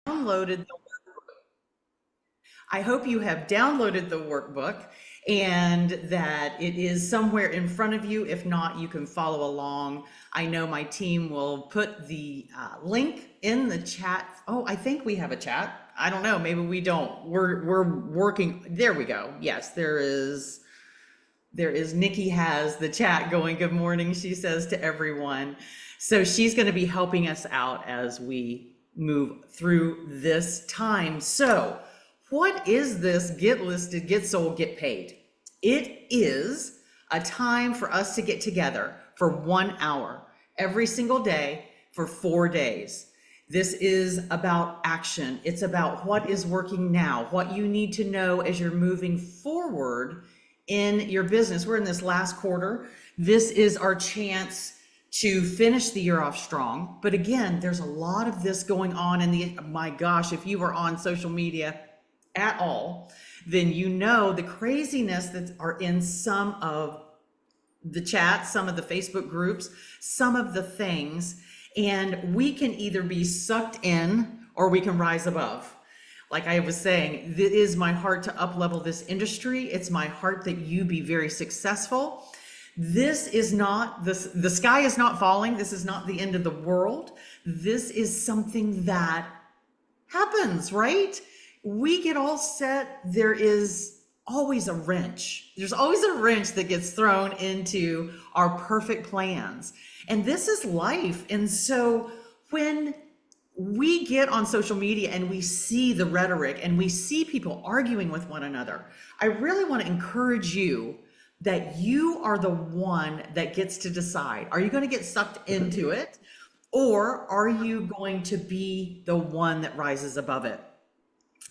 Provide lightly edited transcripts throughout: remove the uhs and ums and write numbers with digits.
downloaded the I hope you have downloaded the workbook and that it is somewhere in front of you. If not, you can follow along. I know my team will put the link in the chat. Oh, I think we have a chat. I don't know. Maybe we don't. We're working. There we go. Yes, there is. There is. Nikki has the chat going. Good morning, she says to everyone. So she's going to be helping us out as we move through this time. So, what is this get listed, get sold, get paid? It is a time for us to get together for 1 hour every single day for 4 days. This is about action. It's about what is working now, what you need to know as you're moving forward in your business. We're in this last quarter. This is our chance to finish the year off strong. But again, there's a lot of this going on in the, my gosh, if you are on social media at all, then you know the craziness that are in some of the chats, some of the Facebook groups, some of the things, and we can either be sucked in or we can rise above. Like I was saying, it is my heart to up-level this industry. It's my heart that you be very successful. This is not, the sky is not falling. This is not the end of the world. This is something that happens, right? We get all set. There is always a wrench. There's always a wrench that gets thrown into our perfect plans. And this is life. And so when we get on social media and we see the rhetoric and we see people arguing with one another, I really want to encourage you that you are the one that gets to decide. Are you going to get sucked into it, or are you going to be the one that rises above it?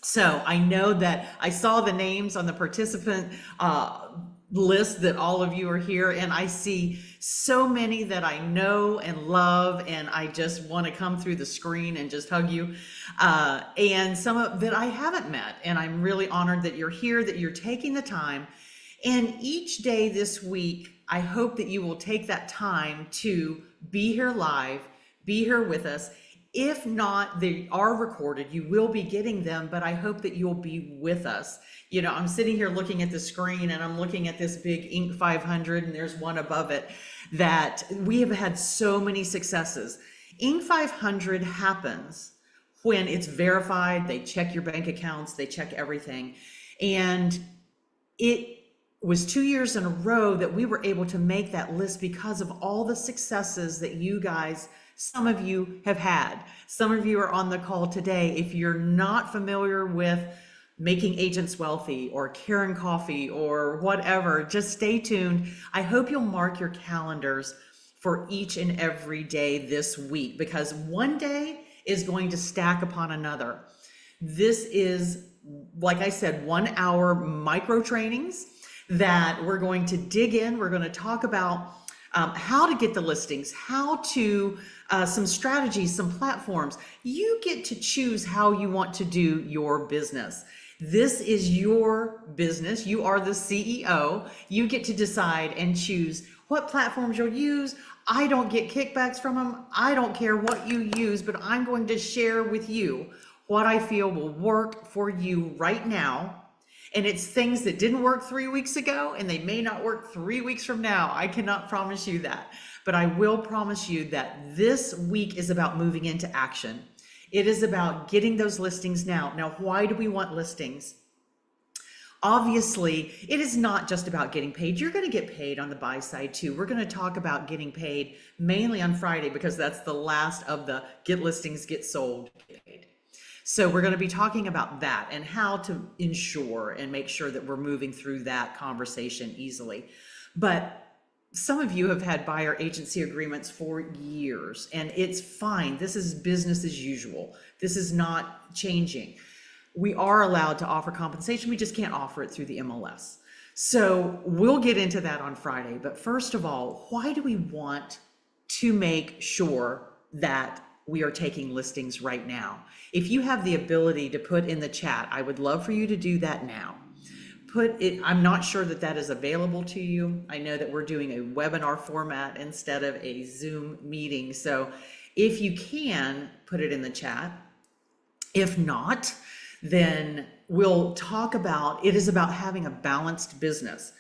So I know that I saw the names on the participant list that all of you are here, and I see so many that I know and love, and I just want to come through the screen and just hug you. And some of that I haven't met, and I'm really honored that you're here, that you're taking the time. And each day this week, I hope that you will take that time to be here live, be here with us. If not, they are recorded. You will be getting them, but I hope that you'll be with us. You know, I'm sitting here looking at the screen and I'm looking at this big Inc. 500 and there's one above it that we have had so many successes. Inc. 500 happens when it's verified. They check your bank accounts, they check everything. And it was 2 years in a row that we were able to make that list because of all the successes that you guys, some of you have had. Some of you are on the call today. If you're not familiar with Making Agents Wealthy or Karen Coffee or whatever, just stay tuned. I hope you'll mark your calendars for each and every day this week, because one day is going to stack upon another. This is, like I said, 1 hour micro trainings that we're going to dig in. We're going to talk about how to get the listings, how to, some strategies, some platforms. You get to choose how you want to do your business. This is your business. You are the CEO. You get to decide and choose what platforms you'll use. I don't get kickbacks from them. I don't care what you use, but I'm going to share with you what I feel will work for you right now. And it's things that didn't work 3 weeks ago, and they may not work 3 weeks from now. I cannot promise you that, but I will promise you that this week is about moving into action. It is about getting those listings now. Now, why do we want listings? Obviously, it is not just about getting paid. You're going to get paid on the buy side too. We're going to talk about getting paid mainly on Friday because that's the last of the get listings, get sold, get paid. So we're going to be talking about that and how to ensure and make sure that we're moving through that conversation easily. But some of you have had buyer agency agreements for years, and it's fine. This is business as usual. This is not changing. We are allowed to offer compensation. We just can't offer it through the MLS. So we'll get into that on Friday. But first of all, why do we want to make sure that we are taking listings right now? If you have the ability to put in the chat, I would love for you to do that now. Put it, I'm not sure that that is available to you. I know that we're doing a webinar format instead of a Zoom meeting. So if you can, put it in the chat. If not, then we'll talk about it is about having a balanced business.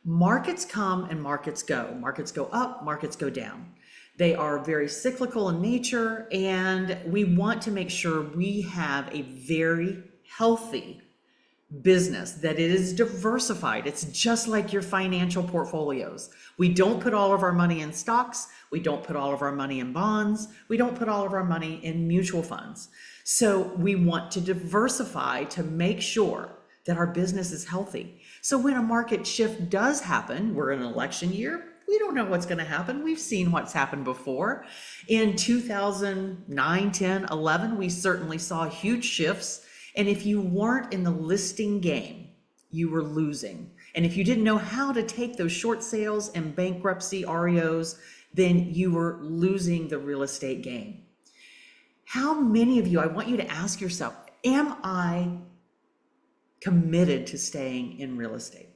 Markets come and markets go. Markets go up, markets go down. They are very cyclical in nature, and we want to make sure we have a very healthy business, that it is diversified. It's just like your financial portfolios. We don't put all of our money in stocks. We don't put all of our money in bonds. We don't put all of our money in mutual funds. So we want to diversify to make sure that our business is healthy. So when a market shift does happen, we're in an election year, we don't know what's going to happen. We've seen what's happened before. In 2009, 10, 11, we certainly saw huge shifts. And if you weren't in the listing game, you were losing. And if you didn't know how to take those short sales and bankruptcy REOs, then you were losing the real estate game. How many of you, I want you to ask yourself, am I committed to staying in real estate?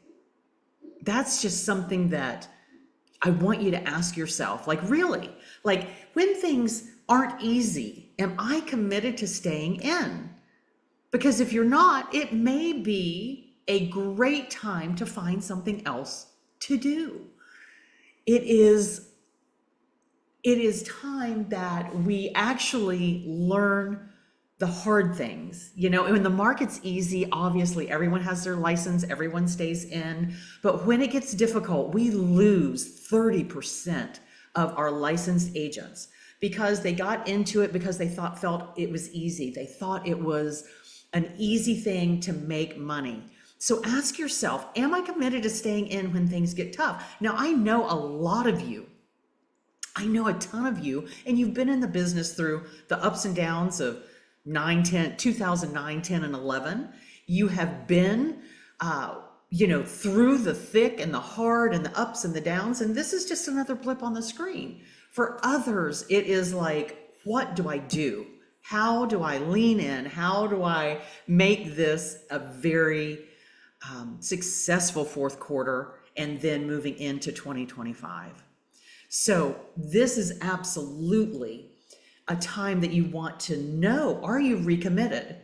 That's just something that I want you to ask yourself, like really, like when things aren't easy, am I committed to staying in? Because if you're not, it may be a great time to find something else to do. It is time that we actually learn the hard things. You know, when the market's easy, obviously everyone has their license, everyone stays in. But when it gets difficult, we lose 30% of our licensed agents because they got into it because they felt it was easy. They thought it was an easy thing to make money. So ask yourself, am I committed to staying in when things get tough? Now, I know a lot of you. I know a ton of you, and you've been in the business through the ups and downs of 2009, 10, and 11. You have been, through the thick and the hard and the ups and the downs, and this is just another blip on the screen. For others, it is like, what do I do? How do I lean in? How do I make this a very successful fourth quarter and then moving into 2025? So this is absolutely a time that you want to know, are you recommitted?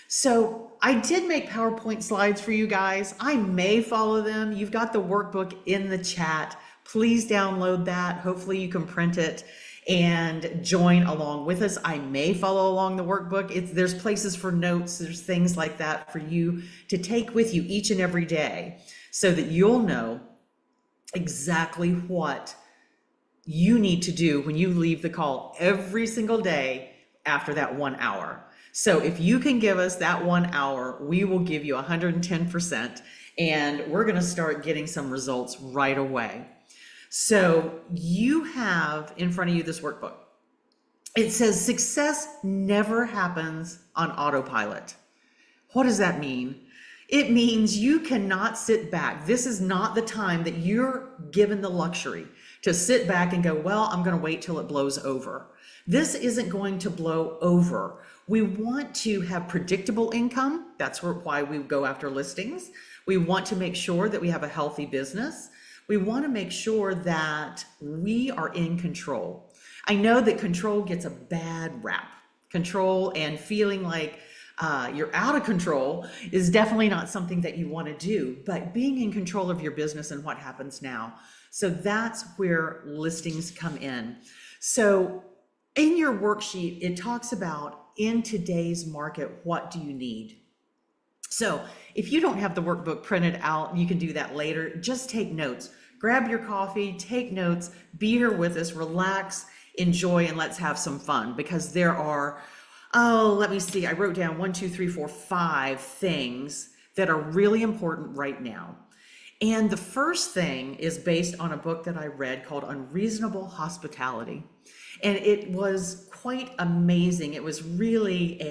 So I did make PowerPoint slides for you guys. I may follow them. You've got the workbook in the chat. Please download that. Hopefully you can print it and join along with us. I may follow along the workbook. There's places for notes. There's things like that for you to take with you each and every day so that you'll know exactly what you need to do when you leave the call every single day after that 1 hour. So if you can give us that 1 hour, we will give you 110%, and we're going to start getting some results right away. So you have in front of you this workbook. It says success never happens on autopilot. What does that mean? It means you cannot sit back. This is not the time that you're given the luxury to sit back and go, well, I'm going to wait till it blows over. This isn't going to blow over. We want to have predictable income. That's why we go after listings. We want to make sure that we have a healthy business. We want to make sure that we are in control. I know that control gets a bad rap. Control and feeling like you're out of control is definitely not something that you want to do, but being in control of your business and what happens now. So that's where listings come in. So in your worksheet, it talks about in today's market, what do you need? So if you don't have the workbook printed out, you can do that later. Just take notes. Grab your coffee, take notes, be here with us, relax, enjoy, and let's have some fun, because there are, let me see, I wrote down 1, 2, 3, 4, 5 things that are really important right now. And the first thing is based on a book that I read called Unreasonable Hospitality. And it was quite amazing. It was really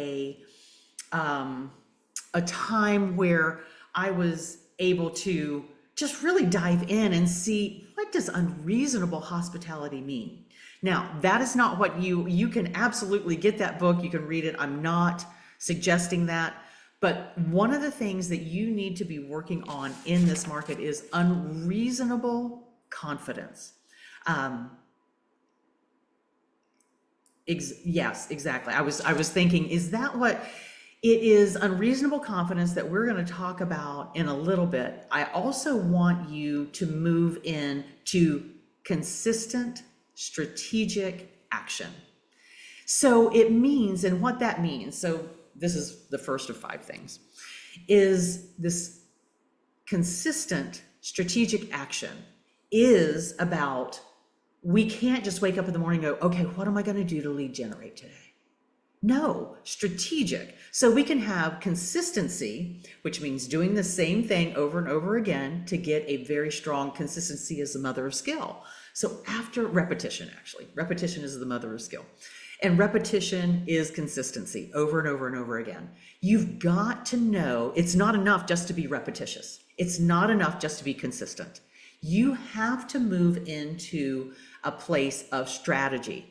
a time where I was able to just really dive in and see, what does unreasonable hospitality mean? Now, that is not what you can absolutely get that book. You can read it. I'm not suggesting that. But one of the things that you need to be working on in this market is unreasonable confidence. Yes, exactly. I was thinking, is that what It is unreasonable confidence that we're going to talk about in a little bit. I also want you to move in to consistent strategic action. So it means, and what that means, so this is the first of 5 things, is this consistent strategic action is about, we can't just wake up in the morning and go, okay, what am I going to do to lead generate today? No, strategic. So we can have consistency, which means doing the same thing over and over again to get a very strong consistency as the mother of skill. So after repetition, actually, repetition is the mother of skill. And repetition is consistency over and over and over again. You've got to know it's not enough just to be repetitious. It's not enough just to be consistent. You have to move into a place of strategy.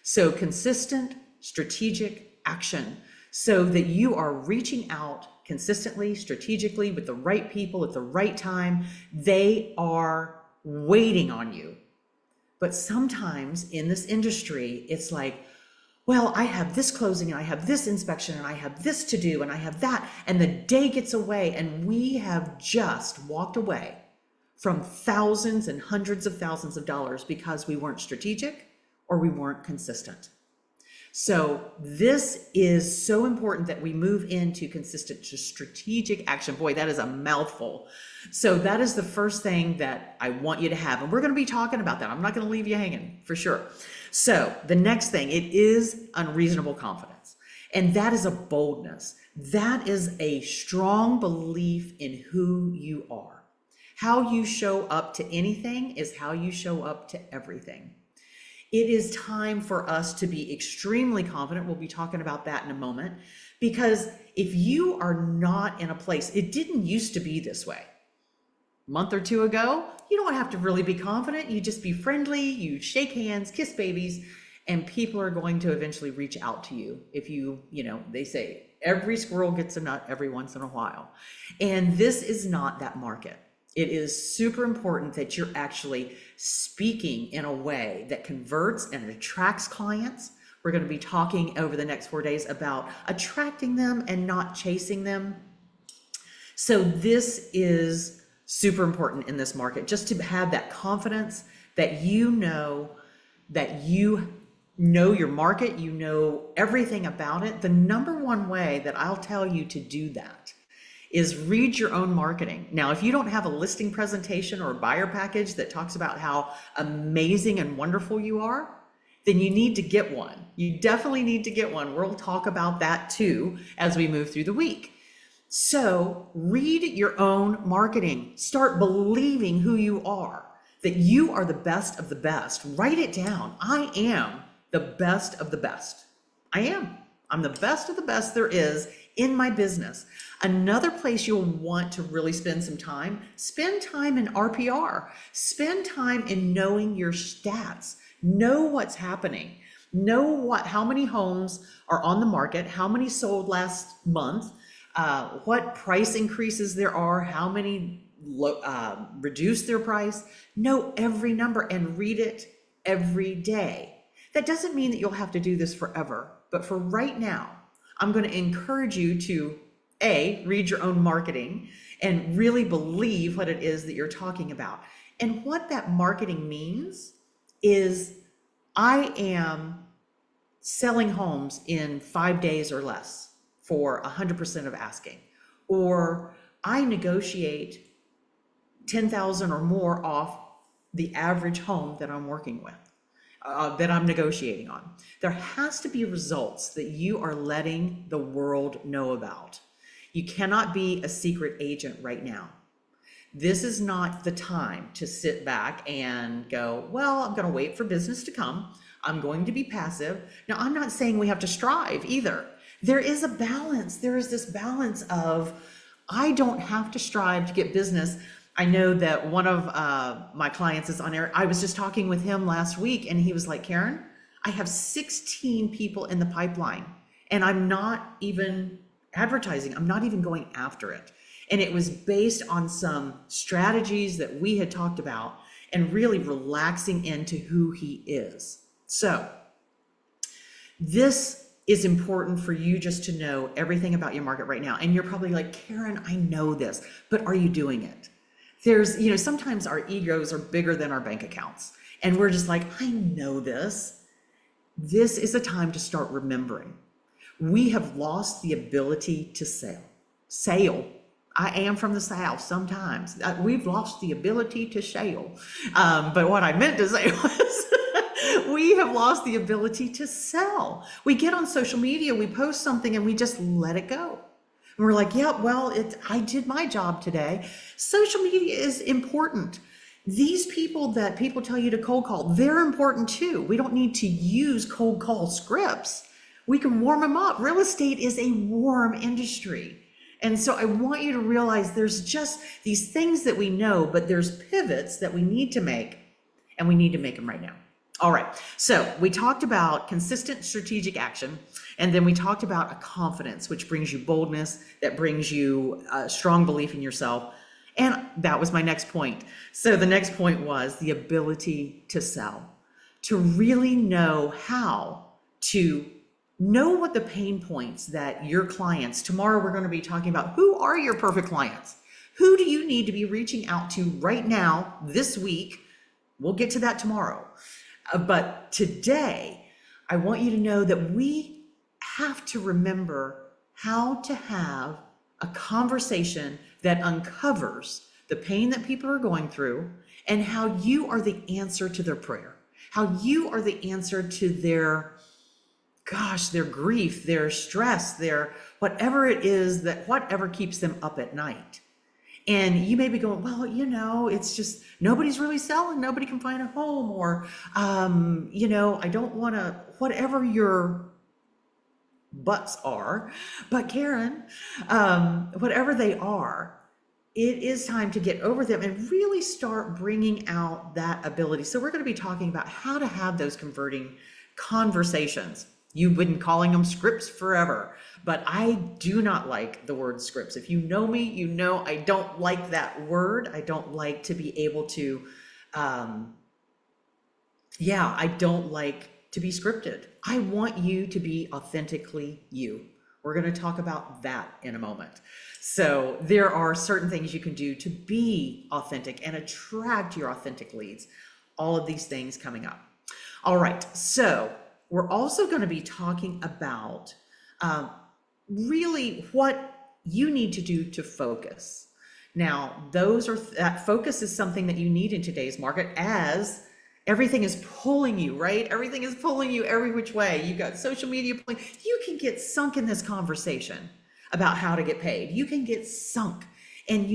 So consistent, strategic action, so that you are reaching out consistently, strategically, with the right people at the right time. They are waiting on you. But sometimes in this industry, it's like, well, I have this closing and I have this inspection and I have this to do and I have that, and the day gets away and we have just walked away from thousands and hundreds of thousands of dollars because we weren't strategic or we weren't consistent. So this is so important that we move into consistent strategic action. Boy, that is a mouthful. So that is the first thing that I want you to have. And we're going to be talking about that. I'm not going to leave you hanging for sure. So the next thing, it is unreasonable confidence. And that is a boldness. That is a strong belief in who you are. How you show up to anything is how you show up to everything. It is time for us to be extremely confident. We'll be talking about that in a moment, because if you are not in a place, it didn't used to be this way. A month or 2 ago, you don't have to really be confident. You just be friendly, you shake hands, kiss babies, and people are going to eventually reach out to you. If they say every squirrel gets a nut every once in a while. And this is not that market. It is super important that you're actually speaking in a way that converts and attracts clients. We're going to be talking over the next 4 days about attracting them and not chasing them. So this is super important in this market, just to have that confidence that you know your market, you know everything about it. The number one way that I'll tell you to do that is read your own marketing. Now, if you don't have a listing presentation or a buyer package that talks about how amazing and wonderful you are, then you need to get one. You definitely need to get one. We'll talk about that too as we move through the week. So read your own marketing. Start believing who you are, that you are the best of the best. Write it down. I am the best of the best. I am. I'm the best of the best there is in my business. Another place you'll want to really spend time in RPR. Spend time in knowing your stats. Know what's happening. Know how many homes are on the market, how many sold last month, what price increases there are, how many reduced their price. Know every number and read it every day. That doesn't mean that you'll have to do this forever, but for right now, I'm going to encourage you to read your own marketing and really believe what it is that you're talking about. And what that marketing means is, I am selling homes in 5 days or less for 100% of asking, or I negotiate 10,000 or more off the average home that I'm working with, that I'm negotiating on. There has to be results that you are letting the world know about. You cannot be a secret agent right now. This is not the time to sit back and go, well, I'm going to wait for business to come. I'm going to be passive. Now, I'm not saying we have to strive either. There is a balance. There is this balance of, I don't have to strive to get business. I know that one of my clients is on air. I was just talking with him last week and he was like, Karen, I have 16 people in the pipeline and I'm not even advertising. I'm not even going after it. And it was based on some strategies that we had talked about and really relaxing into who he is. So this is important for you just to know everything about your market right now. And you're probably like, Karen, I know this, but are you doing it? There's, sometimes our egos are bigger than our bank accounts. And we're just like, I know this. This is a time to start remembering. We have lost the ability to sail. I am from the South sometimes. We've lost the ability to sail. But what I meant to say was we have lost the ability to sell. We get on social media, we post something and we just let it go. And we're like, yeah, well, I did my job today. Social media is important. These people that people tell you to cold call, they're important too. We don't need to use cold call scripts. We can warm them up. Real estate is a warm industry. And so I want you to realize there's just these things that we know, but there's pivots that we need to make, and we need to make them right now. All right, so we talked about consistent strategic action, and then we talked about a confidence, which brings you boldness, that brings you a strong belief in yourself. And that was my next point. So the next point was the ability to sell, to really know how to know what the pain points that your clients, tomorrow we're going to be talking about who are your perfect clients? Who do you need to be reaching out to right now, this week? We'll get to that tomorrow. But today, I want you to know that we have to remember how to have a conversation that uncovers the pain that people are going through and how you are the answer to their prayer, how you are the answer to their grief, their stress, their whatever it is, that whatever keeps them up at night. And you may be going, well, it's just nobody's really selling, nobody can find a home, or I don't want to, whatever your butts are. But Karen, whatever they are, it is time to get over them and really start bringing out that ability. So we're going to be talking about how to have those converting conversations. You've been calling them scripts forever, but I do not like the word scripts. If you know me, you know I don't like that word. I don't like to be able to, I don't like to be scripted. I want you to be authentically you. We're going to talk about that in a moment. So there are certain things you can do to be authentic and attract your authentic leads. All of these things coming up. All right, so we're also going to be talking about really what you need to do to focus. Now, that focus is something that you need in today's market, as everything is pulling you, right? Everything is pulling you every which way. You got social media pulling. You can get sunk in this conversation about how to get paid. You can get sunk. And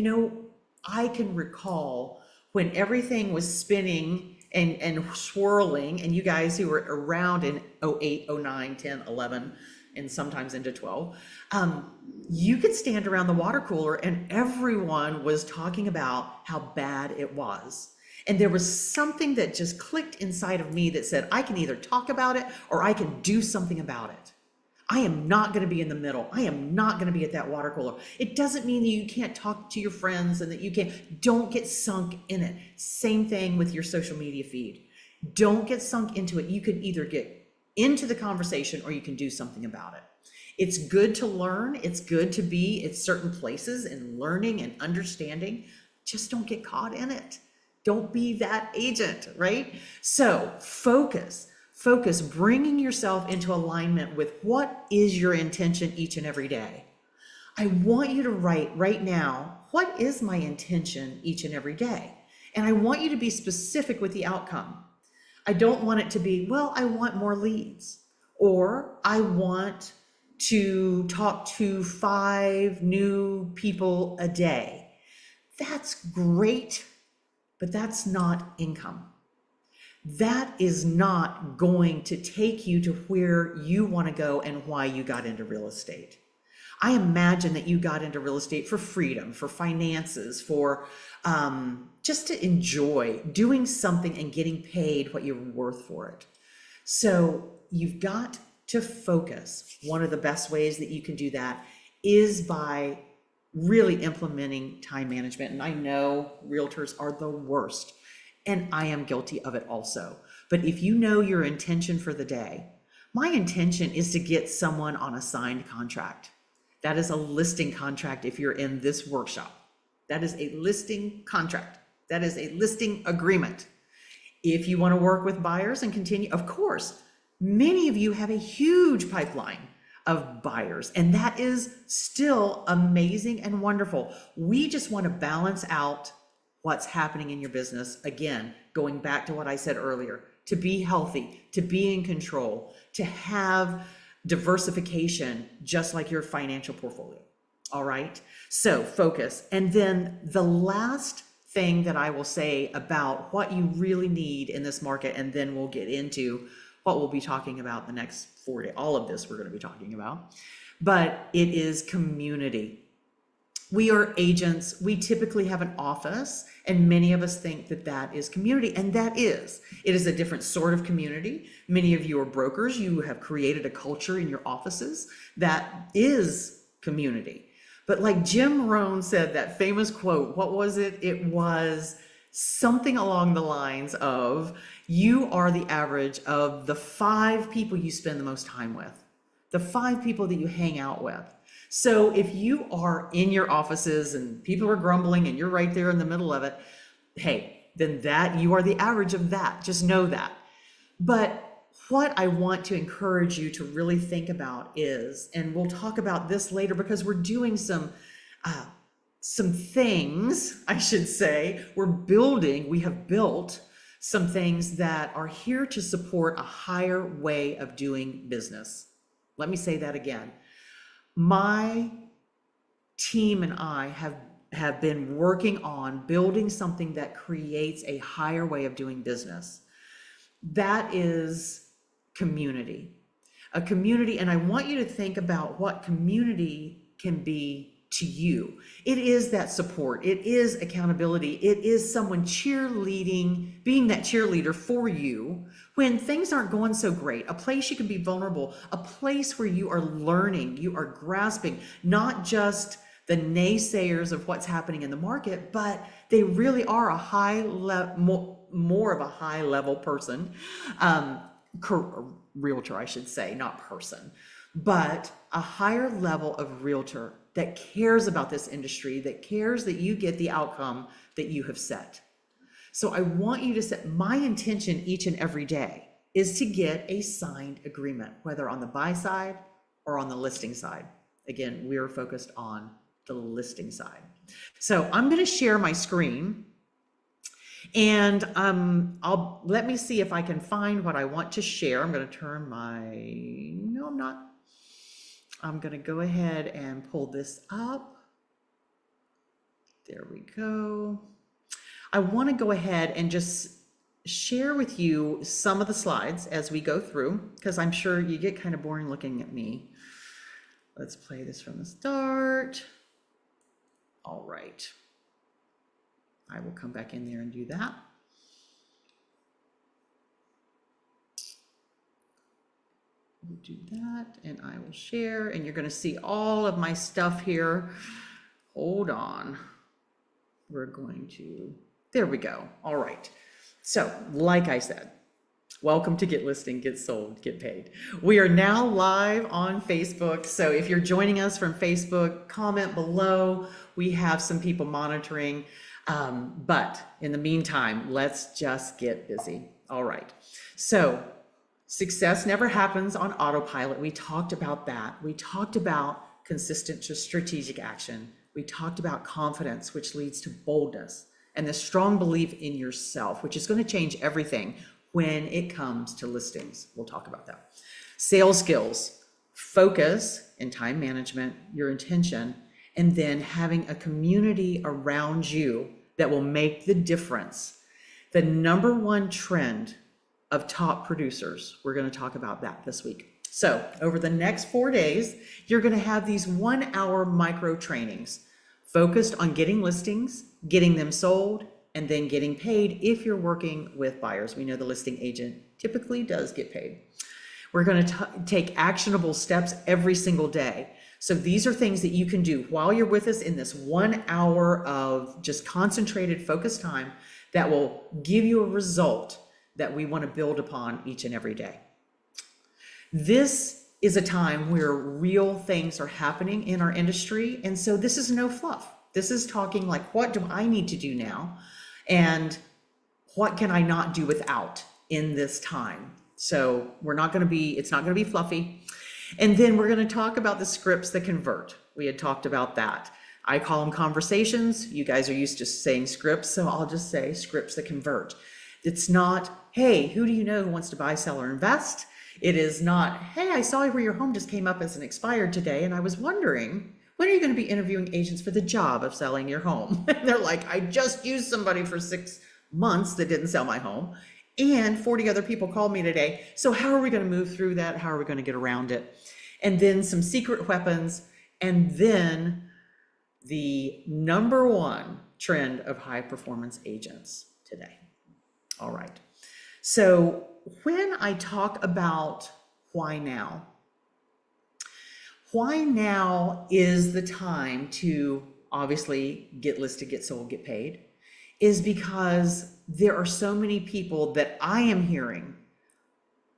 I can recall when everything was spinning and swirling, and you guys who were around in 08, 09, 10, 11, and sometimes into 12, you could stand around the water cooler and everyone was talking about how bad it was. And there was something that just clicked inside of me that said, I can either talk about it or I can do something about it. I am not going to be in the middle. I am not going to be at that water cooler. It doesn't mean that you can't talk to your friends and that you can't. Don't get sunk in it. Same thing with your social media feed. Don't get sunk into it. You can either get into the conversation or you can do something about it. It's good to learn. It's good to be at certain places and learning and understanding. Just don't get caught in it. Don't be that agent, right? So focus, bringing yourself into alignment with what is your intention each and every day. I want you to write right now, what is my intention each and every day? And I want you to be specific with the outcome. I don't want it to be, well, I want more leads, or I want to talk to 5 new people a day. That's great, but that's not income. That is not going to take you to where you want to go and why you got into real estate. I imagine that you got into real estate for freedom, for finances, for just to enjoy doing something and getting paid what you're worth for it. So you've got to focus. One of the best ways that you can do that is by really implementing time management. And I know realtors are the worst, and I am guilty of it also. But if you know your intention for the day, My intention is to get someone on a signed contract. That is a listing contract if you're in this workshop. That is a listing contract. That is a listing agreement. If you want to work with buyers and continue, of course, many of you have a huge pipeline of buyers, and that is still amazing and wonderful. We just want to balance out what's happening in your business. Again, going back to what I said earlier, to be healthy, to be in control, to have diversification, just like your financial portfolio. All right, so focus. And then the last thing that I will say about what you really need in this market, and then we'll get into what we'll be talking about the next 4 days. All of this we're going to be talking about, but it is community. We are agents. We typically have an office, and many of us think that that is community, and that is. It is a different sort of community. Many of you are brokers. You have created a culture in your offices that is community. But like Jim Rohn said, that famous quote, what was it? It was something along the lines of, you are the average of the 5 people you spend the most time with, the 5 people that you hang out with. So if you are in your offices and people are grumbling and you're right there in the middle of it, hey, then that you are the average of that. Just know that. But what I want to encourage you to really think about is, and we'll talk about this later because we're doing some things, I should say. We have built some things that are here to support a higher way of doing business. Let me say that again. My team and I have been working on building something that creates a higher way of doing business. That is community, a community. And I want you to think about what community can be to you. It is that support. It is accountability. It is someone cheerleading, being that cheerleader for you when things aren't going so great, a place you can be vulnerable, a place where you are learning, you are grasping, not just the naysayers of what's happening in the market, but they really are a high level, more of a high level person, realtor, I should say, not person, but a higher level of realtor that cares about this industry, that cares that you get the outcome that you have set. So I want you to set, my intention each and every day is to get a signed agreement, whether on the buy side or on the listing side. Again, we are focused on the listing side. So I'm going to share my screen, and let me see if I can find what I want to share. I'm going to turn no, I'm not. I'm going to go ahead and pull this up. There we go. I want to go ahead and just share with you some of the slides as we go through, because I'm sure you get kind of boring looking at me. Let's play this from the start. All right. I will come back in there and do that. We'll do that, and I will share, and you're going to see all of my stuff here. Hold on. We're going to, there we go. All right. So, like I said, welcome to Get Listing, Get Sold, Get Paid. We are now live on Facebook. So if you're joining us from Facebook, comment below. We have some people monitoring. But in the meantime, let's just get busy. All right. So success never happens on autopilot. We talked about that. We talked about consistent strategic action. We talked about confidence, which leads to boldness, and the strong belief in yourself, which is going to change everything when it comes to listings. We'll talk about that. Sales skills, focus and time management, your intention, and then having a community around you that will make the difference. The number one trend of top producers, we're going to talk about that this week. So over the next 4 days, you're going to have these 1-hour micro trainings focused on getting listings, getting them sold, and then getting paid if you're working with buyers. We know the listing agent typically does get paid. We're going to take actionable steps every single day. So these are things that you can do while you're with us in this 1 hour of just concentrated focused time that will give you a result that we want to build upon each and every day. This is a time where real things are happening in our industry. And so this is no fluff. This is talking like, what do I need to do now? And what can I not do without in this time? So it's not going to be fluffy. And then we're going to talk about the scripts that convert. We had talked about that. I call them conversations. You guys are used to saying scripts, so I'll just say scripts that convert. It's not, hey, who do you know who wants to buy, sell, or invest? It is not, hey, I saw where your home just came up as an expired today, and I was wondering, when are you going to be interviewing agents for the job of selling your home? And they're like, I just used somebody for 6 months that didn't sell my home, and 40 other people called me today. So how are we going to move through that? How are we going to get around it? And then some secret weapons, and then the number one trend of high performance agents today. All right. So when I talk about why now is the time to obviously get listed, get sold, get paid, is because there are so many people that I am hearing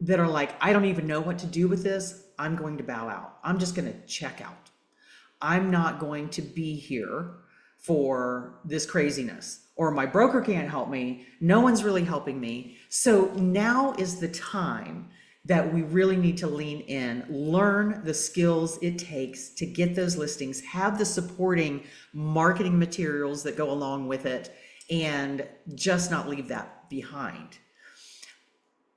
that are like, I don't even know what to do with this. I'm going to bow out. I'm just going to check out. I'm not going to be here for this craziness, or my broker can't help me. No one's really helping me. So now is the time that we really need to lean in, learn the skills it takes to get those listings, have the supporting marketing materials that go along with it, and just not leave that behind.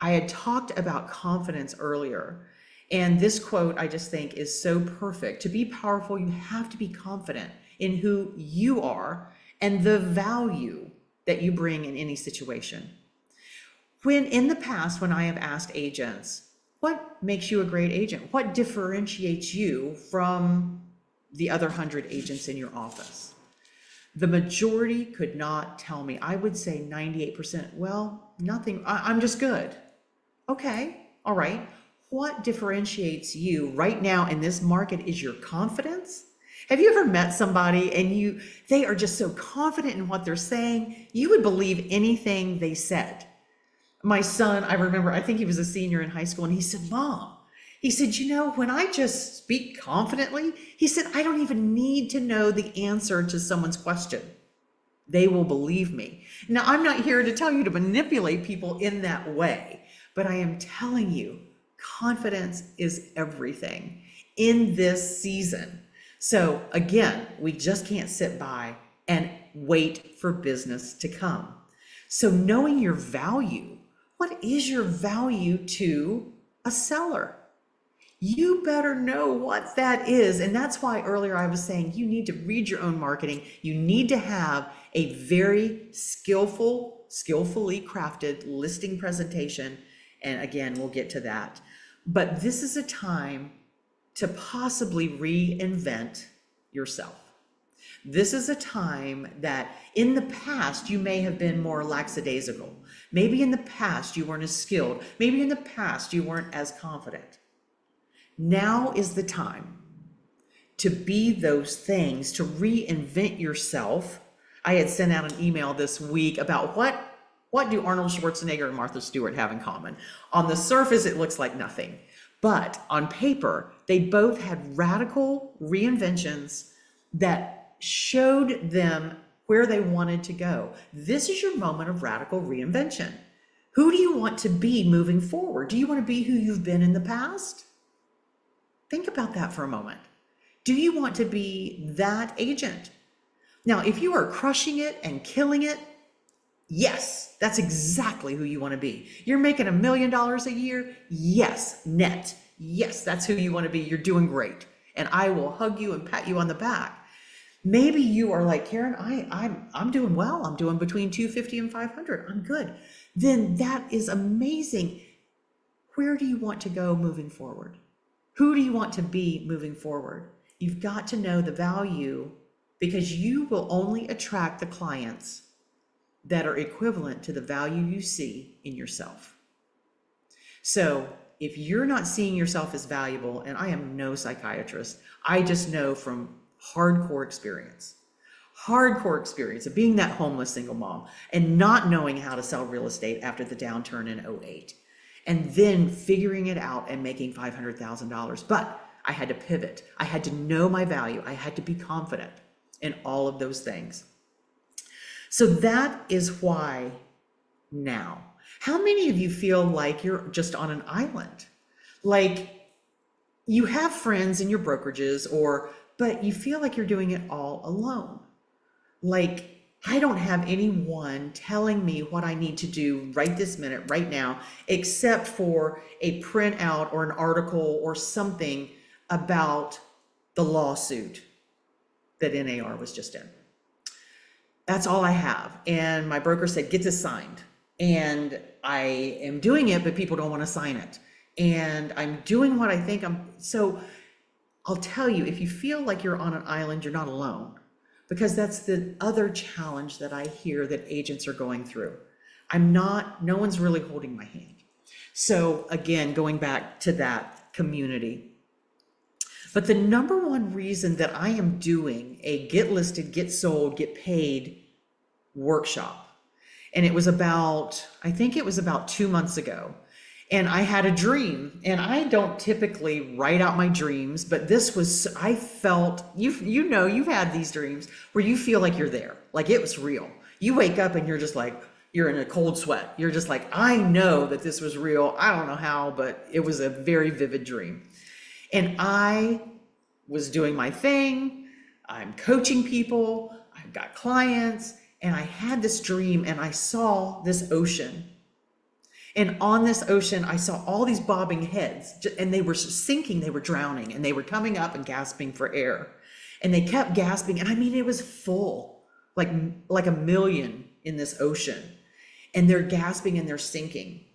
I had talked about confidence earlier, and this quote I just think is so perfect. To be powerful, you have to be confident in who you are and the value that you bring in any situation. When in the past, when I have asked agents, what makes you a great agent? What differentiates you from the other 100 agents in your office? The majority could not tell me. I would say 98%, well, nothing, I'm just good. Okay, all right. What differentiates you right now in this market is your confidence. Have you ever met somebody and they are just so confident in what they're saying, you would believe anything they said? My son, I remember, I think he was a senior in high school, and he said, Mom, he said, when I just speak confidently, he said, I don't even need to know the answer to someone's question. They will believe me. Now, I'm not here to tell you to manipulate people in that way, but I am telling you, confidence is everything in this season. So again, we just can't sit by and wait for business to come. So knowing your value, what is your value to a seller? You better know what that is. And that's why earlier I was saying you need to read your own marketing. You need to have a very skillfully crafted listing presentation. And again, we'll get to that. But this is a time to possibly reinvent yourself. This is a time that in the past you may have been more lackadaisical. Maybe in the past you weren't as skilled. Maybe in the past you weren't as confident. Now is the time to be those things, to reinvent yourself. I had sent out an email this week about what do Arnold Schwarzenegger and Martha Stewart have in common? On the surface, it looks like nothing. But on paper, they both had radical reinventions that showed them where they wanted to go. This is your moment of radical reinvention. Who do you want to be moving forward? Do you want to be who you've been in the past? Think about that for a moment. Do you want to be that agent? Now, if you are crushing it and killing it, yes, that's exactly who you want to be. You're making $1 million a year? Yes, net. Yes, that's who you want to be. You're doing great. And I will hug you and pat you on the back. Maybe you are like, Karen, I'm doing well. I'm doing between 250 and 500. I'm good. Then that is amazing. Where do you want to go moving forward? Who do you want to be moving forward? You've got to know the value, because you will only attract the clients that are equivalent to the value you see in yourself. So if you're not seeing yourself as valuable, and I am no psychiatrist, I just know from hardcore experience of being that homeless single mom and not knowing how to sell real estate after the downturn in 2008. and then figuring it out and making $500,000. But I had to pivot. I had to know my value. I had to be confident in all of those things. So that is why now. How many of you feel like you're just on an island? Like you have friends in your brokerages, but you feel like you're doing it all alone. Like I don't have anyone telling me what I need to do right this minute, right now, except for a printout or an article or something about the lawsuit that NAR was just in. That's all I have. And my broker said, get this signed. And I am doing it, but people don't want to sign it. And I'm doing what I think so I'll tell you, if you feel like you're on an island, you're not alone, because that's the other challenge that I hear that agents are going through. No one's really holding my hand. So again, going back to that community. But the number one reason that I am doing a get listed, get sold, get paid workshop, and I think it was about 2 months ago, and I had a dream, and I don't typically write out my dreams, but I felt, you've had these dreams where you feel like you're there, like it was real. You wake up and you're just like, you're in a cold sweat. You're just like, I know that this was real. I don't know how, but it was a very vivid dream. And I was doing my thing. I'm coaching people. I've got clients. And I had this dream and I saw this ocean. And on this ocean, I saw all these bobbing heads, and they were sinking, they were drowning, and they were coming up and gasping for air. And they kept gasping. And I mean, it was full, like a million in this ocean. And they're gasping and they're sinking.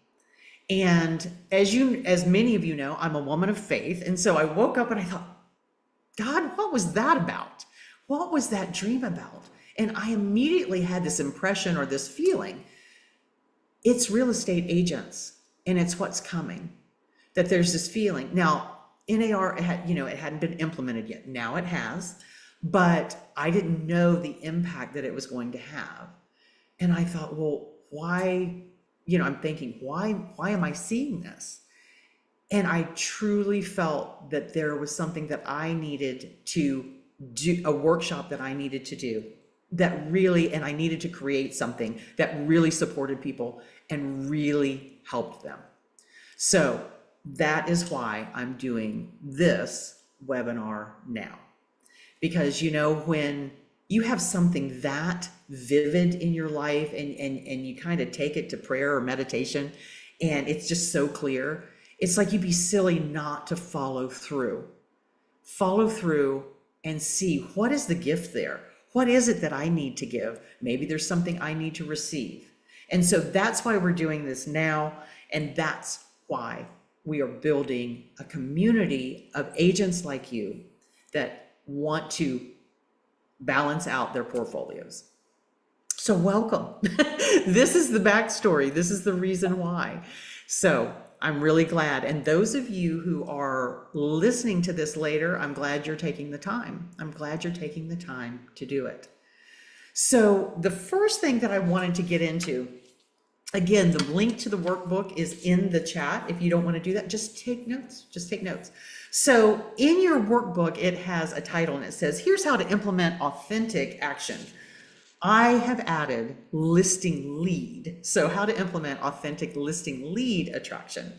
And as many of you know, I'm a woman of faith. And so I woke up and I thought, God, what was that about? What was that dream about? And I immediately had this impression or this feeling. It's real estate agents, and it's what's coming, that there's this feeling. Now, NAR, it hadn't been implemented yet. Now it has, but I didn't know the impact that it was going to have. And I thought, well, why, I'm thinking, why am I seeing this? And I truly felt that there was something that I needed to do, a workshop that I needed to do and I needed to create something that really supported people and really helped them. So that is why I'm doing this webinar now. Because when you have something that vivid in your life and you kind of take it to prayer or meditation and it's just so clear, it's like you'd be silly not to follow through and see what is the gift there. What is it that I need to give? Maybe there's something I need to receive. And so that's why we're doing this now. And that's why we are building a community of agents like you that want to balance out their portfolios. So welcome. This is the backstory. This is the reason why. So I'm really glad. And those of you who are listening to this later, I'm glad you're taking the time. I'm glad you're taking the time to do it. So the first thing that I wanted to get into, again, the link to the workbook is in the chat. If you don't want to do that, just take notes. So in your workbook, it has a title and it says, here's how to implement authentic action. I have added listing lead. So how to implement authentic listing lead attraction,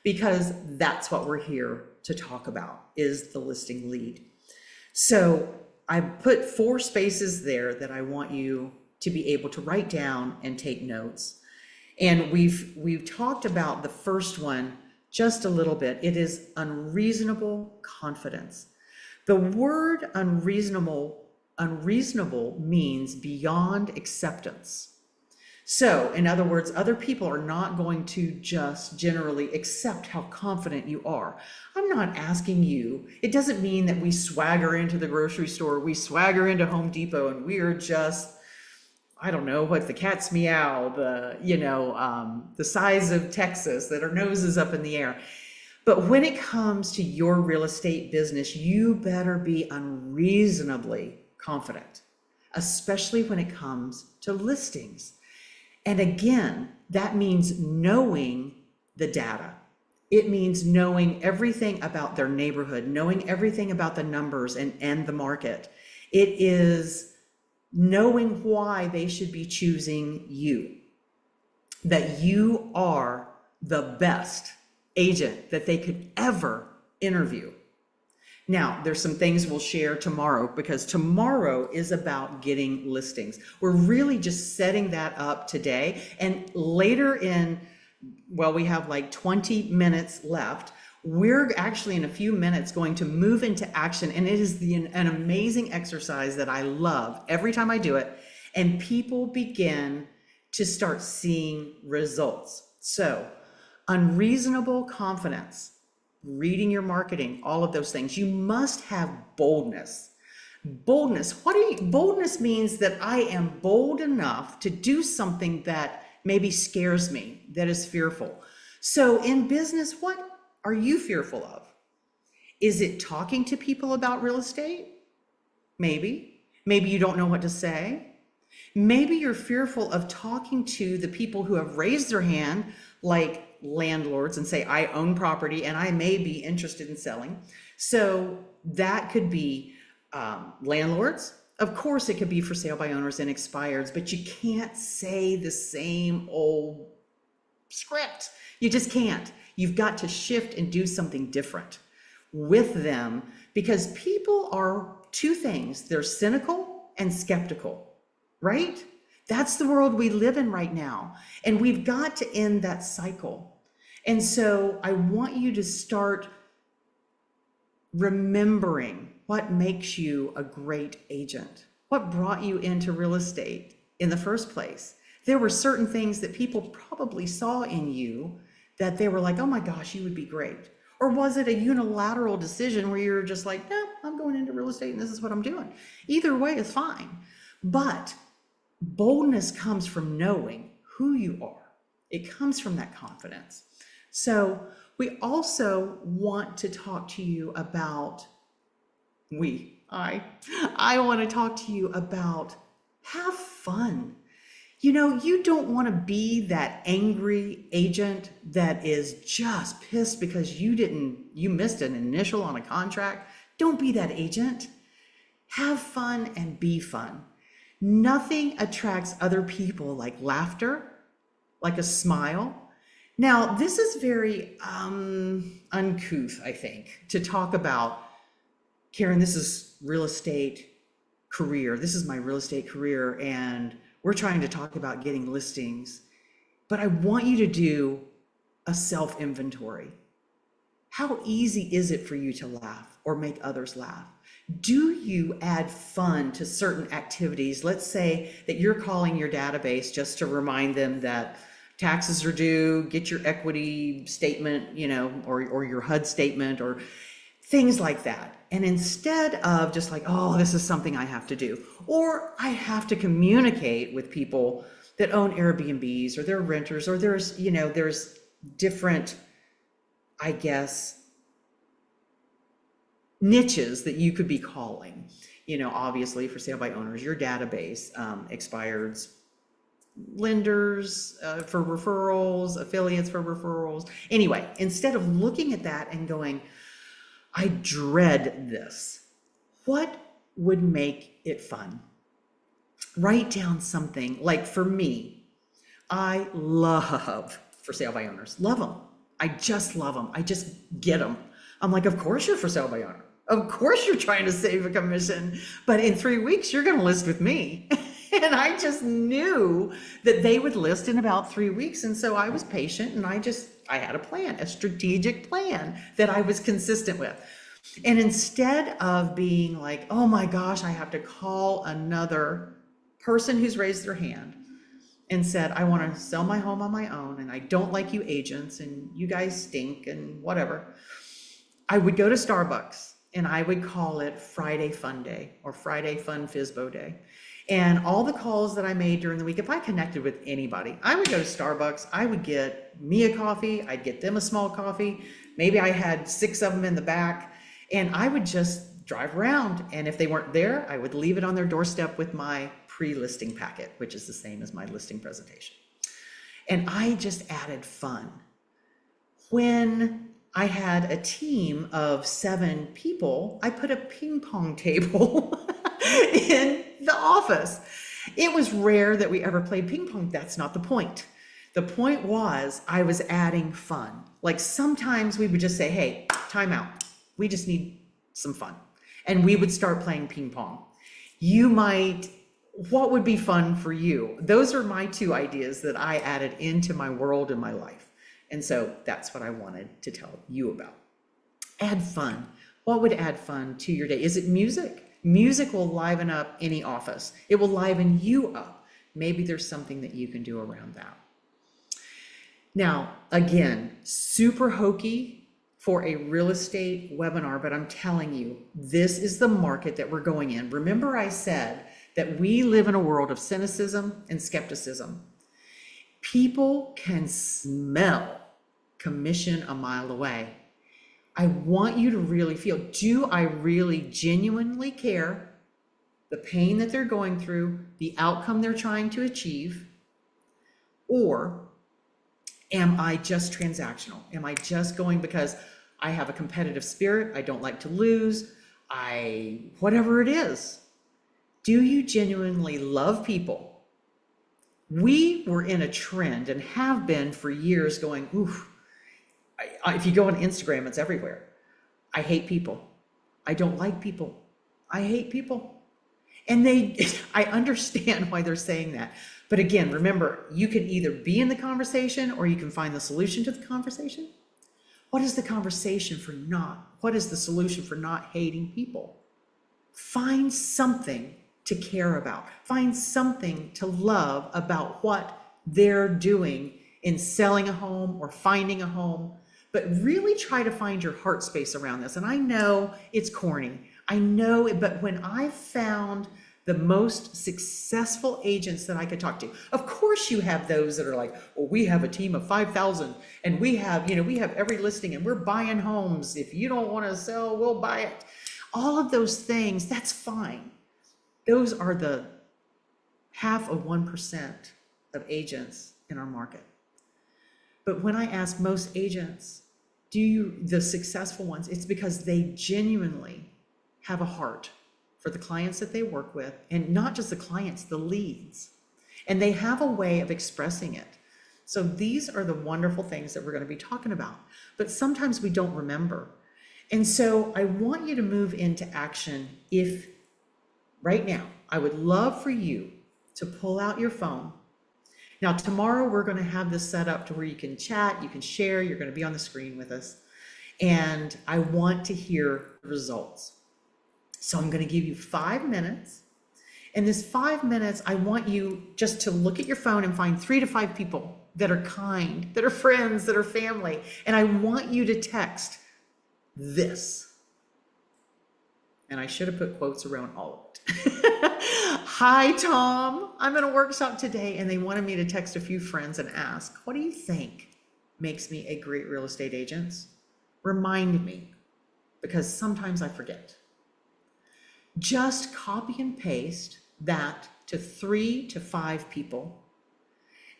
because that's what we're here to talk about, is the listing lead. So I put 4 spaces there that I want you to be able to write down and take notes. And we've talked about the first one just a little bit. It is unreasonable confidence. The word unreasonable means beyond acceptance. So in other words, other people are not going to just generally accept how confident you are. I'm not asking you, it doesn't mean that we swagger into the grocery store, we swagger into Home Depot and we are just, I don't know, what the cat's meow, the size of Texas, that our nose is up in the air. But when it comes to your real estate business, you better be unreasonably confident, especially when it comes to listings. And again, that means knowing the data. It means knowing everything about their neighborhood, knowing everything about the numbers and the market. It is knowing why they should be choosing you, that you are the best agent that they could ever interview. Now, there's some things we'll share tomorrow, because tomorrow is about getting listings. We're really just setting that up today. And later in, well, we have like 20 minutes left. We're actually in a few minutes going to move into action. And it is an amazing exercise that I love every time I do it. And people begin to start seeing results. So, unreasonable confidence, reading your marketing, all of those things. You must have boldness. Boldness. Boldness means that I am bold enough to do something that maybe scares me, that is fearful. So in business, what are you fearful of? Is it talking to people about real estate? Maybe. Maybe you don't know what to say. Maybe you're fearful of talking to the people who have raised their hand, like landlords, and say, I own property and I may be interested in selling. So that could be landlords. Of course, it could be for sale by owners and expireds, but you can't say the same old script. You just can't. You've got to shift and do something different with them, because people are two things. They're cynical and skeptical, right? That's the world we live in right now. And we've got to end that cycle. And so I want you to start remembering what makes you a great agent. What brought you into real estate in the first place? There were certain things that people probably saw in you that they were like, oh my gosh, you would be great. Or was it a unilateral decision where you're just like, no, I'm going into real estate and this is what I'm doing? Either way is fine. But boldness comes from knowing who you are. It comes from that confidence. So we also want to talk to you about, I want to talk to you about have fun. You know, you don't want to be that angry agent that is just pissed because you missed an initial on a contract. Don't be that agent. Have fun and be fun. Nothing attracts other people like laughter, like a smile. Now, this is very uncouth, I think, to talk about, Karen, this is real estate career. This is my real estate career, and we're trying to talk about getting listings. But I want you to do a self-inventory. How easy is it for you to laugh or make others laugh? Do you add fun to certain activities? Let's say that you're calling your database just to remind them that taxes are due, get your equity statement, or your HUD statement, or things like that. And instead of just like, oh, this is something I have to do, or I have to communicate with people that own Airbnbs or they're renters, or there's different, I guess, niches that you could be calling, obviously for sale by owners, your database, expireds, lenders for referrals, affiliates for referrals. Anyway, instead of looking at that and going, I dread this, what would make it fun? Write down something. Like for me, I love for sale by owners. Love them. I just love them. I just get them. I'm like, of course you're for sale by owner. Of course you're trying to save a commission, but in 3 weeks, you're going to list with me. And I just knew that they would list in about 3 weeks. And so I was patient, and I had a plan, a strategic plan that I was consistent with. And instead of being like, oh my gosh, I have to call another person who's raised their hand and said, I want to sell my home on my own, and I don't like you agents, and you guys stink, and whatever, I would go to Starbucks and I would call it Friday Fun Day or Friday Fun Fizbo Day. And all the calls that I made during the week, if I connected with anybody, I would go to Starbucks, I would get me a coffee, I'd get them a small coffee. Maybe I had 6 of them in the back, and I would just drive around. And if they weren't there, I would leave it on their doorstep with my pre-listing packet, which is the same as my listing presentation. And I just added fun. When I had a team of 7 people, I put a ping pong table in the office. It was rare that we ever played ping pong. That's not the point. The point was I was adding fun. Like sometimes we would just say, hey, time out. We just need some fun. And we would start playing ping pong. What would be fun for you? Those are my 2 ideas that I added into my world and my life. And so that's what I wanted to tell you about. Add fun. What would add fun to your day? Is it music? Music will liven up any office. It will liven you up. Maybe there's something that you can do around that. Now, again, super hokey for a real estate webinar, but I'm telling you, this is the market that we're going in. Remember I said that we live in a world of cynicism and skepticism. People can smell commission a mile away. I want you to really feel, do I really genuinely care the pain that they're going through, the outcome they're trying to achieve, or am I just transactional? Am I just going because I have a competitive spirit, I don't like to lose, whatever it is? Do you genuinely love people? We were in a trend and have been for years going, oof, if you go on Instagram, it's everywhere. I hate people. I don't like people. I hate people. And I understand why they're saying that. But again, remember, you can either be in the conversation or you can find the solution to the conversation. What is the solution for not hating people? Find something to care about. Find something to love about what they're doing in selling a home or finding a home, but really try to find your heart space around this. And I know it's corny. I know it, but when I found the most successful agents that I could talk to, of course you have those that are like, well, we have a team of 5,000 and we have every listing and we're buying homes. If you don't want to sell, we'll buy it. All of those things, that's fine. Those are the 0.5% of agents in our market. But when I ask most agents, the successful ones, it's because they genuinely have a heart for the clients that they work with, and not just the clients, the leads. And they have a way of expressing it. So these are the wonderful things that we're going to be talking about. But sometimes we don't remember. And so I want you to move into action right now, I would love for you to pull out your phone. Now, tomorrow we're going to have this set up to where you can chat, you can share, you're going to be on the screen with us. And I want to hear the results. So I'm going to give you 5 minutes. And this 5 minutes, I want you just to look at your phone and find 3 to 5 people that are kind, that are friends, that are family. And I want you to text this. And I should have put quotes around all of it. Hi, Tom. I'm in a workshop today and they wanted me to text a few friends and ask, what do you think makes me a great real estate agent? Remind me, because sometimes I forget. Just copy and paste that to 3 to 5 people.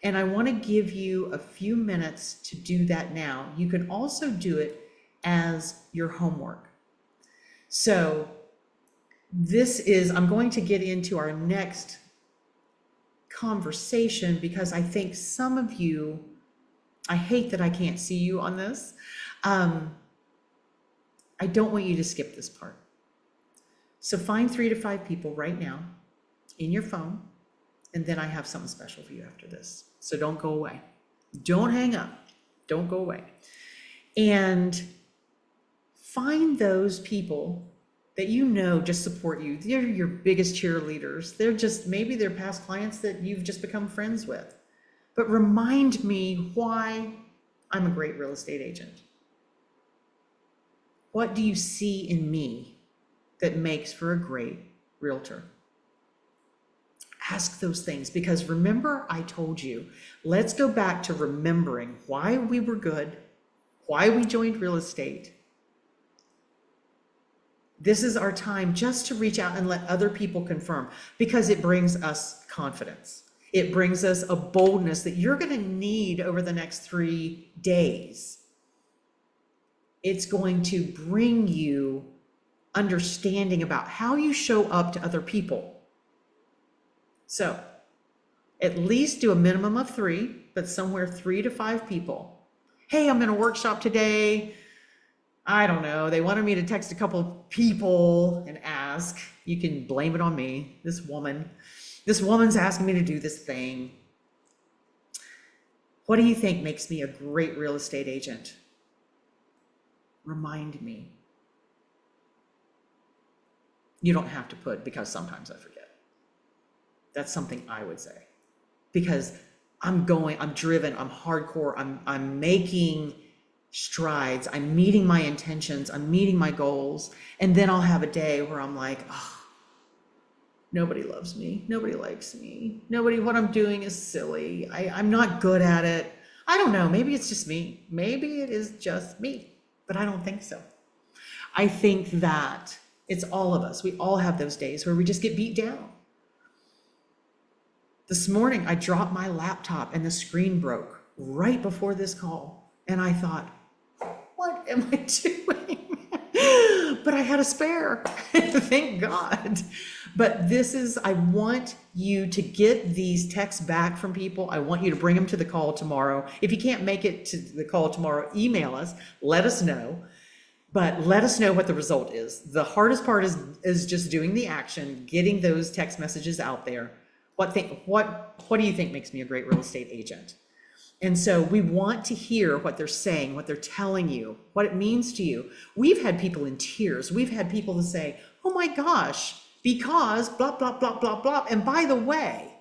And I want to give you a few minutes to do that now. You can also do it as your homework. So I'm going to get into our next conversation because I think some of you, I hate that I can't see you on this. I don't want you to skip this part. So find 3 to 5 people right now in your phone, and then I have something special for you after this. So don't go away. Don't hang up. Don't go away. And find those people that just support you. They're your biggest cheerleaders. Maybe they're past clients that you've just become friends with. But remind me why I'm a great real estate agent. What do you see in me that makes for a great realtor? Ask those things, because remember I told you, let's go back to remembering why we were good, why we joined real estate. This is our time just to reach out and let other people confirm, because it brings us confidence. It brings us a boldness that you're going to need over the next 3 days. It's going to bring you understanding about how you show up to other people. So at least do a minimum of 3, but somewhere 3 to 5 people. Hey, I'm in a workshop today. I don't know. They wanted me to text a couple of people and ask. You can blame it on me. This woman's asking me to do this thing. What do you think makes me a great real estate agent? Remind me. You don't have to put, because sometimes I forget. That's something I would say. Because I'm driven, I'm hardcore, I'm making strides, I'm meeting my intentions, I'm meeting my goals, and then I'll have a day where I'm like, oh, nobody loves me, nobody likes me, what I'm doing is silly, I'm not good at it. I don't know, maybe it's just me, maybe it is just me, but I don't think so. I think that it's all of us. We all have those days where we just get beat down. This morning, I dropped my laptop and the screen broke right before this call. And I thought, what am I doing? But I had a spare, thank God. But I want you to get these texts back from people. I want you to bring them to the call tomorrow. If you can't make it to the call tomorrow, email us, let us know. But let us know what the result is. The hardest part is just doing the action, getting those text messages out there. What do you think makes me a great real estate agent? And so we want to hear what they're saying, what they're telling you, what it means to you. We've had people in tears. We've had people to say, oh my gosh, because blah, blah, blah, blah, blah. And by the way,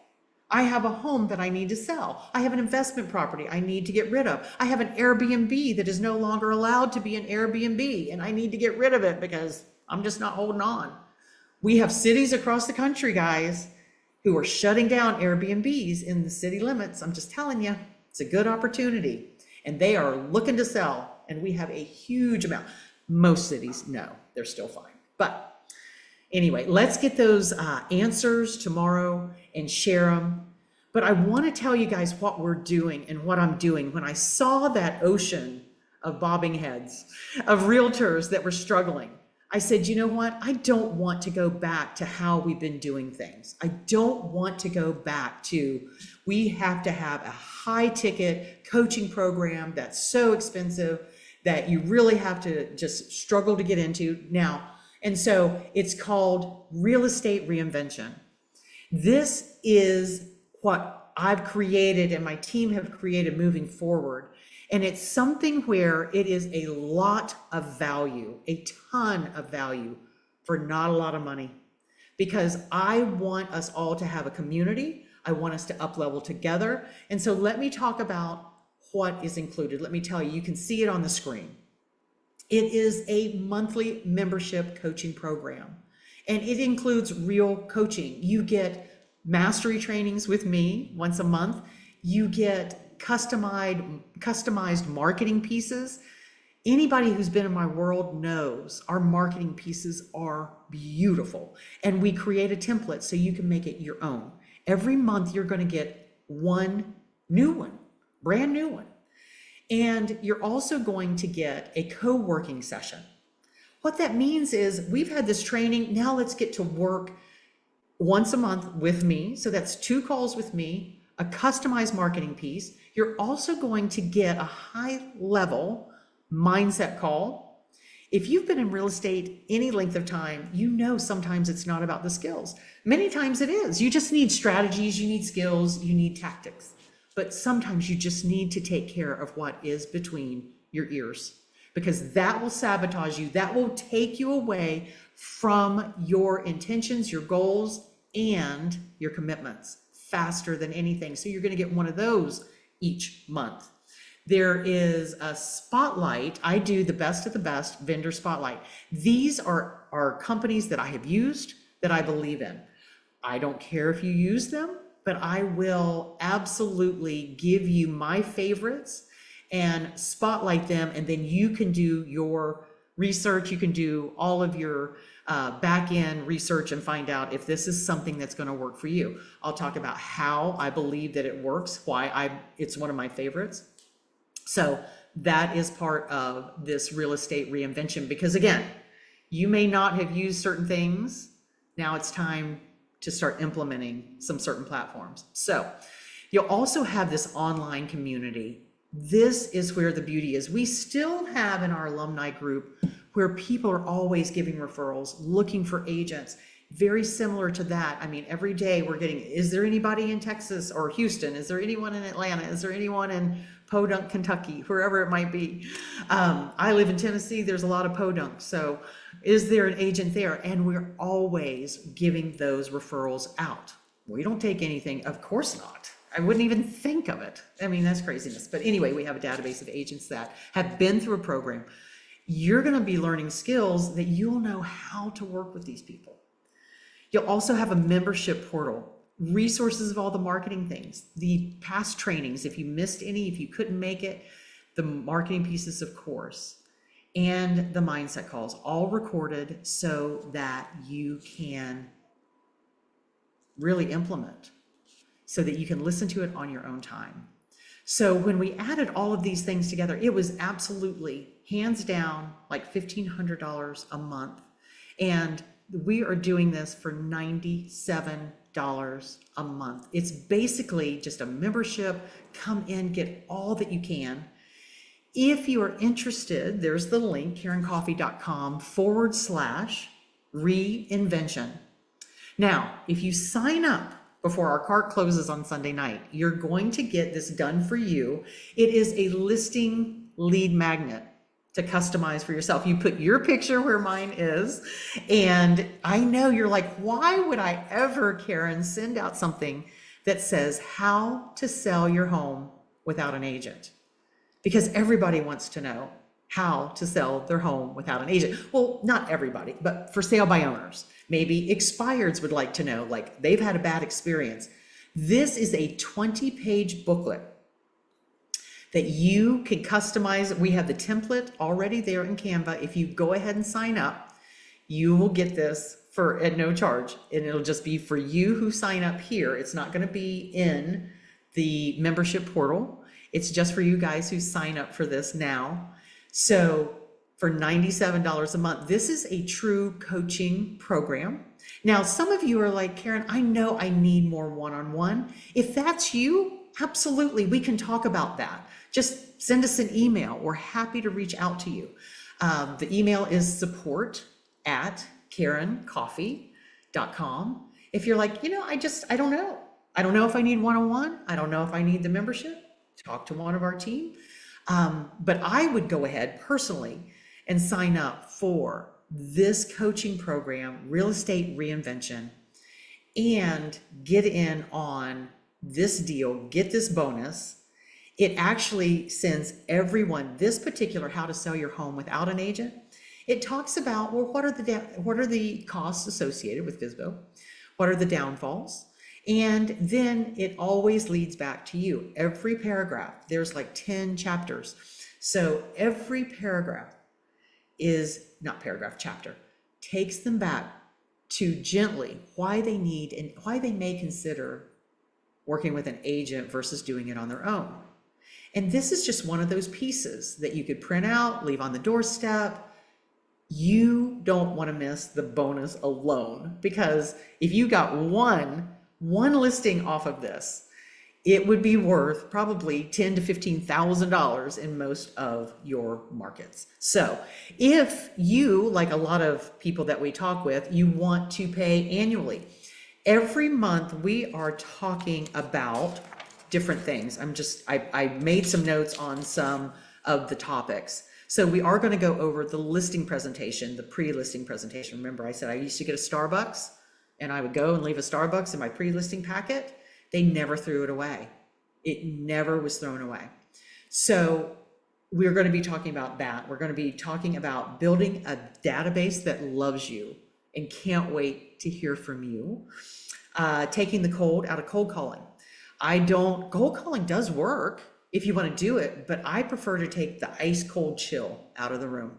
I have a home that I need to sell. I have an investment property I need to get rid of. I have an Airbnb that is no longer allowed to be an Airbnb, and I need to get rid of it because I'm just not holding on. We have cities across the country, guys, who are shutting down Airbnbs in the city limits. I'm just telling you, it's a good opportunity. And they are looking to sell, and we have a huge amount. Most cities, no, they're still fine. But anyway, let's get those answers tomorrow and share them. But I want to tell you guys what we're doing and what I'm doing. When I saw that ocean of bobbing heads, of realtors that were struggling, I said, you know what? I don't want to go back to how we've been doing things. I don't want to go back to, we have to have a high ticket coaching program that's so expensive that you really have to just struggle to get into now. And so it's called Real Estate Reinvention. This is what I've created and my team have created moving forward. And it's something where it is a lot of value, a ton of value for not a lot of money, because I want us all to have a community. I want us to up level together. And so let me talk about what is included. Let me tell you, you can see it on the screen. It is a monthly membership coaching program, and it includes real coaching. You get mastery trainings with me once a month. You get customized marketing pieces. Anybody who's been in my world knows our marketing pieces are beautiful, and we create a template so you can make it your own. Every month you're going to get one new one, brand new one. And you're also going to get a co-working session. What that means is we've had this training, now let's get to work once a month with me. So that's 2 calls with me, a customized marketing piece. You're also going to get a high level mindset call. If you've been in real estate any length of time, you know sometimes it's not about the skills. Many times it is. You just need strategies, you need skills, you need tactics. But sometimes you just need to take care of what is between your ears, because that will sabotage you. That will take you away from your intentions, your goals, and your commitments faster than anything. So you're going to get one of those each month. There is a spotlight. I do the best of the best vendor spotlight. These are companies that I have used, that I believe in. I don't care if you use them, but I will absolutely give you my favorites and spotlight them. And then you can do your research. You can do all of your back end research and find out if this is something that's going to work for you. I'll talk about how I believe that it works, why it's one of my favorites. So that is part of this real estate reinvention, because again, you may not have used certain things. Now it's time to start implementing some certain platforms. So you'll also have this online community. This is where the beauty is. We still have in our alumni group where people are always giving referrals, looking for agents. Very similar to that. I mean, every day we're getting, is there anybody in Texas or Houston? Is there anyone in Atlanta? Is there anyone in Podunk, Kentucky, wherever it might be? I live in Tennessee. There's a lot of Podunk. So is there an agent there? And we're always giving those referrals out. We don't take anything. Of course not. I wouldn't even think of it. I mean, that's craziness. But anyway, we have a database of agents that have been through a program. You're going to be learning skills that you'll know how to work with these people. You'll also have a membership portal, resources of all the marketing things, the past trainings, if you missed any, if you couldn't make it, the marketing pieces, of course, and the mindset calls, all recorded so that you can really implement, so that you can listen to it on your own time. So when we added all of these things together, it was absolutely hands down like $1,500 a month. And we are doing this for $97 a month. It's basically just a membership. Come in, get all that you can. If you are interested, there's the link, KarenCoffey.com/reinvention. Now, if you sign up before our cart closes on Sunday night, you're going to get this done for you. It is a listing lead magnet to customize for yourself. You put your picture where mine is. And I know you're like, why would I ever, Karen, send out something that says how to sell your home without an agent? Because everybody wants to know how to sell their home without an agent. Well, not everybody, but for sale by owners. Maybe expireds would like to know, like they've had a bad experience. This is a 20-page booklet that you can customize. We have the template already there in Canva. If you go ahead and sign up, you will get this at no charge, and it'll just be for you who sign up here. It's not going to be in the membership portal. It's just for you guys who sign up for this now. So for $97 a month, this is a true coaching program. Now, some of you are like, Karen, I know I need more one-on-one. If that's you, absolutely, we can talk about that. Just send us an email. We're happy to reach out to you. The email is support@KarenCoffey.com. If you're like, I don't know. I don't know if I need one-on-one. I don't know if I need the membership. Talk to one of our team. But I would go ahead personally and sign up for this coaching program, Real Estate Reinvention, and get in on this deal, get this bonus. It actually sends everyone this particular how to sell your home without an agent. It talks about, well, what are the costs associated with FSBO? What are the downfalls? And then it always leads back to you. Every paragraph, there's like 10 chapters. So every paragraph is not paragraph, chapter, takes them back to gently why they need and why they may consider working with an agent versus doing it on their own. And this is just one of those pieces that you could print out, leave on the doorstep. You don't want to miss the bonus alone, because if you got one listing off of this, it would be worth probably $10,000 to $15,000 in most of your markets. So if you, like a lot of people that we talk with, you want to pay annually, every month we are talking about different things. I made some notes on some of the topics. So we are going to go over the listing presentation, the pre-listing presentation. Remember, I said I used to get a Starbucks and I would go and leave a Starbucks in my pre-listing packet. They never threw it away. It never was thrown away. So we're going to be talking about that. We're going to be talking about building a database that loves you and can't wait to hear from you. Taking the cold out of cold calling. Cold calling does work if you want to do it, but I prefer to take the ice cold chill out of the room.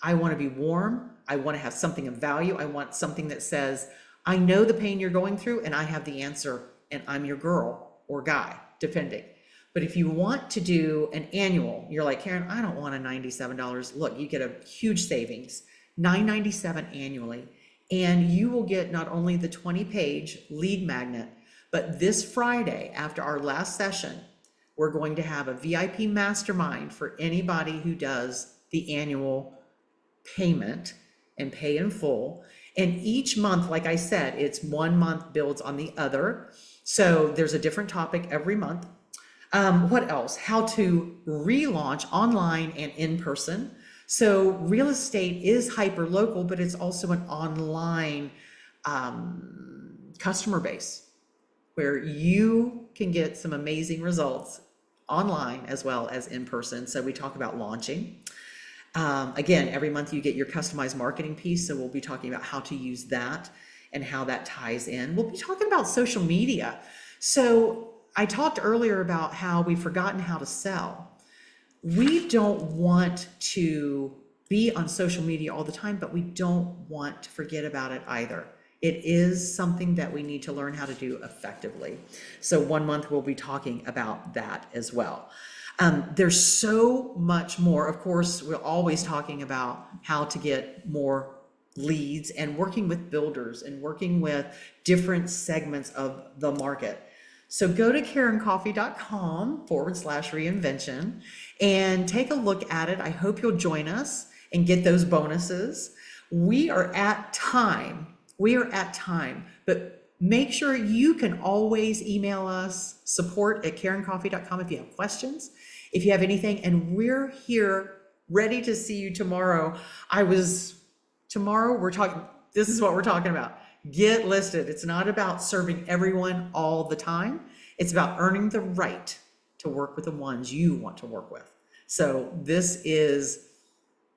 I want to be warm. I want to have something of value. I want something that says, I know the pain you're going through and I have the answer and I'm your girl or guy, depending. But if you want to do an annual, you're like, Karen, I don't want a $97. Look, you get a huge savings, $9.97 annually. And you will get not only the 20-page lead magnet, but this Friday, after our last session, we're going to have a VIP mastermind for anybody who does the annual payment and pay in full. And each month, like I said, it's one month builds on the other. So there's a different topic every month. What else? How to relaunch online and in person. So real estate is hyper local, but it's also an online customer base where you can get some amazing results online as well as in person. So we talk about launching. Again, every month you get your customized marketing piece. So we'll be talking about how to use that and how that ties in. We'll be talking about social media. So I talked earlier about how we've forgotten how to sell. We don't want to be on social media all the time, but we don't want to forget about it either. It is something that we need to learn how to do effectively. So one month we'll be talking about that as well. There's so much more. Of course, we're always talking about how to get more leads and working with builders and working with different segments of the market. So go to KarenCoffey.com/reinvention and take a look at it. I hope you'll join us and get those bonuses. We are at time, but make sure you can always email us, support@KarenCoffey.com if you have questions, if you have anything, and we're here ready to see you tomorrow. Tomorrow we're talking, this is what we're talking about. Get listed. It's not about serving everyone all the time. It's about earning the right to work with the ones you want to work with. So this is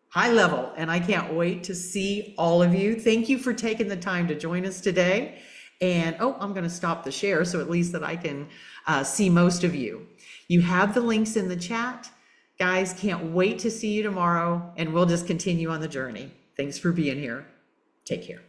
high level, and I can't wait to see all of you. Thank you for taking the time to join us today. And I'm going to stop the share so at least that I can see most of you. You have the links in the chat. Guys, can't wait to see you tomorrow, and we'll just continue on the journey. Thanks for being here. Take care.